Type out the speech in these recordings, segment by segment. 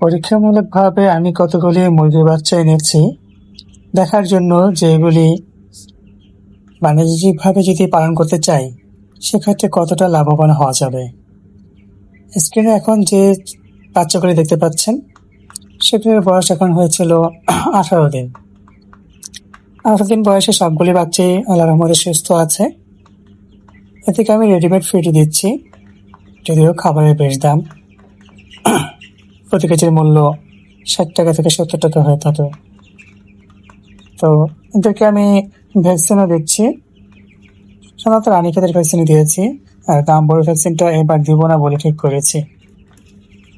পরীক্ষামূলকভাবে আমি কতগুলি মুরগির বাচ্চা এনেছি দেখার জন্য যে এগুলি বাণিজ্যিকভাবে যদি পালন করতে চাই সেক্ষেত্রে কতটা লাভবান হওয়া যাবে। স্ক্রিনে এখন যে বাচ্চাগুলি দেখতে পাচ্ছেন সেগুলির বয়স এখন হয়েছিল 18 দিন। 18 দিন বয়সে সবগুলি বাচ্চাই আল্লাহর রহমতে সুস্থ আছে। এদিকে আমি রেডিমেড ফিড দিচ্ছি, যদিও খাবারের বেশ দাম, প্রতি কেজির মূল্য 60 টাকা থেকে 70 টাকা হয়ে থাকে। তো এদেরকে আমি ভ্যাকসিনও দিচ্ছি, সাধারণত রানীক্ষেতের ভ্যাকসিনই দিয়েছি, আর গাম্বুর ভ্যাকসিনটা এবার দিব না বলে ঠিক করেছি।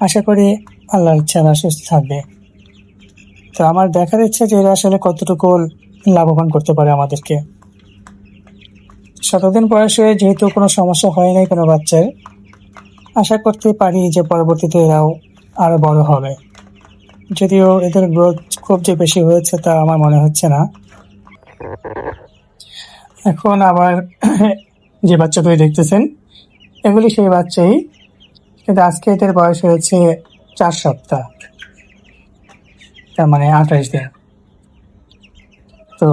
আশা করি আল্লাহর ইচ্ছা এরা সুস্থ থাকবে। তো আমার দেখার ইচ্ছা যে এরা আসলে কতটুকু লাভবান করতে পারে আমাদেরকে। 17 দিন বয়সে যেহেতু কোনো সমস্যা হয় নাই কোনো বাচ্চার, আশা করতে পারি যে পরবর্তীতে এরাও আরো বড় হবে, যদিও এদের গ্রোথ খুব যে বেশি হয়েছে তা আমার মনে হচ্ছে না। এখন আবার যে বাচ্চাগুলি দেখতেছেন এগুলি সেই বাচ্চাই, কিন্তু আজকে এদের বয়স হয়েছে 4 সপ্তাহ, তার মানে 28 দিন। তো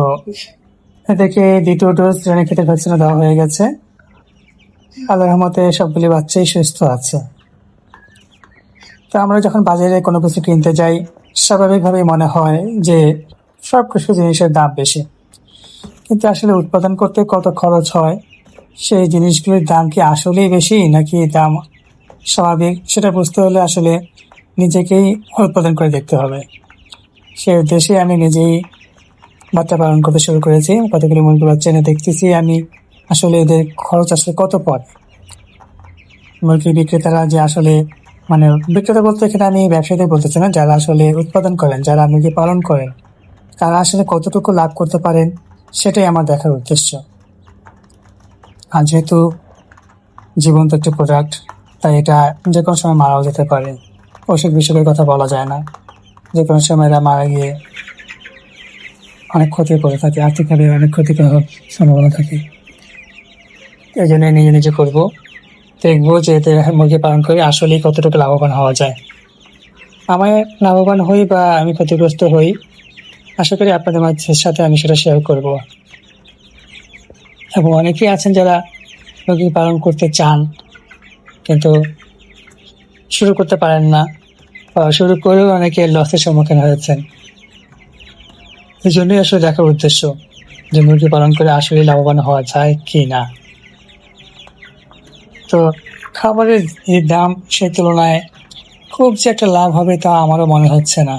এদেরকে দ্বিতীয় ডোজ রানীক্ষেতের ভ্যাকসিনও দেওয়া হয়ে গেছে। আল্লাহর রহমতে সবগুলি বাচ্চাই সুস্থ আছে। তো আমরা যখন বাজারে কোনো কিছু কিনতে যাই স্বাভাবিকভাবেই মনে হয় যে সব কিছু জিনিসের দাম বেশি, কিন্তু আসলে উৎপাদন করতে কত খরচ হয়, সেই জিনিসগুলির দাম কি আসলেই বেশি নাকি দাম স্বাভাবিক, সেটা বুঝতে হলে আসলে নিজেকেই উৎপাদন করে দেখতে হবে। সেই উদ্দেশ্যে আমি নিজেই বাচ্চা পালন করতে শুরু করেছি। কতগুলি মুরগি বাচ্চা এনে দেখতেছি আমি আসলে এদের খরচ আসলে কত পড়ে। মুরগি বিক্রেতারা যে আসলে, মানে বিক্রেতা বলতে এখানে আমি ব্যবসায়ীদের বলতেছি না, যারা আসলে উৎপাদন করেন, যারা মুরগি পালন করেন, তারা আসলে কতটুকু লাভ করতে পারেন সেটাই আমার দেখার উদ্দেশ্য। আর যেহেতু জীবন্ত একটি প্রোডাক্ট, তাই এটা যে কোনো সময় মারাও যেতে পারে। অসুখ বিসুখের কথা বলা যায় না, যে কোনো সময় এরা মারা গিয়ে অনেক ক্ষতি করে থাকে, আর্থিকভাবে অনেক ক্ষতি করার সম্ভাবনা থাকে। এই জন্য নিজে নিজে করবো, দেখবো যে এতে মুরগি পালন করে আসলেই কতটুকু লাভবান হওয়া যায়। আমি লাভবান হই বা আমি ক্ষতিগ্রস্ত হই, আশা করি আপনাদের সাথে আমি সেটা শেয়ার করব। এবং অনেকেই আছেন যারা মুরগি পালন করতে চান কিন্তু শুরু করতে পারেন না, শুরু করেও অনেকে লসের সম্মুখীন হয়েছেন। এই জন্যই আসলে দেখার উদ্দেশ্য যে মুরগি পালন করে আসলে লাভবান হওয়া যায় কি না। তো খাবারের যে দাম সেই তুলনায় খুব যে একটা লাভ হবে তা আমারও মনে হচ্ছে না।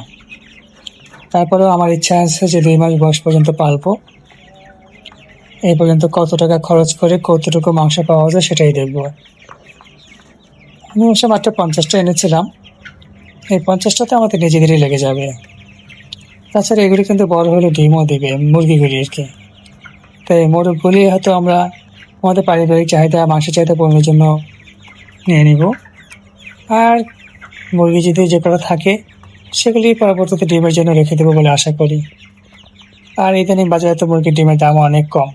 তারপরেও আমার ইচ্ছা আছে যে 2 মাস বয়স পর্যন্ত পালবো। এই পর্যন্ত কত টাকা খরচ করে কতটুকু মাংস পাওয়া যায় সেটাই দেখবো। আমি অবশ্য মাত্র 50টা এনেছিলাম, এই 50টাতে আমাদের নিজেদেরই লেগে যাবে। তাছাড়া এগুলি কিন্তু বড় হলে ডিমও দিবে, মুরগিগুলি আর কি। তাই মোরগগুলি হয়তো আমরা আমাদের পারিবারিক চাহিদা, মাংসের চাহিদা পূরণের জন্য নিয়ে নিব। আর মুরগি যদি যে কটা থাকে সেগুলি পরবর্তীতে ডিমের জন্য রেখে দেবো বলে আশা করি। আর ইদানিং বাজারে তো মুরগির ডিমের দামও অনেক কম।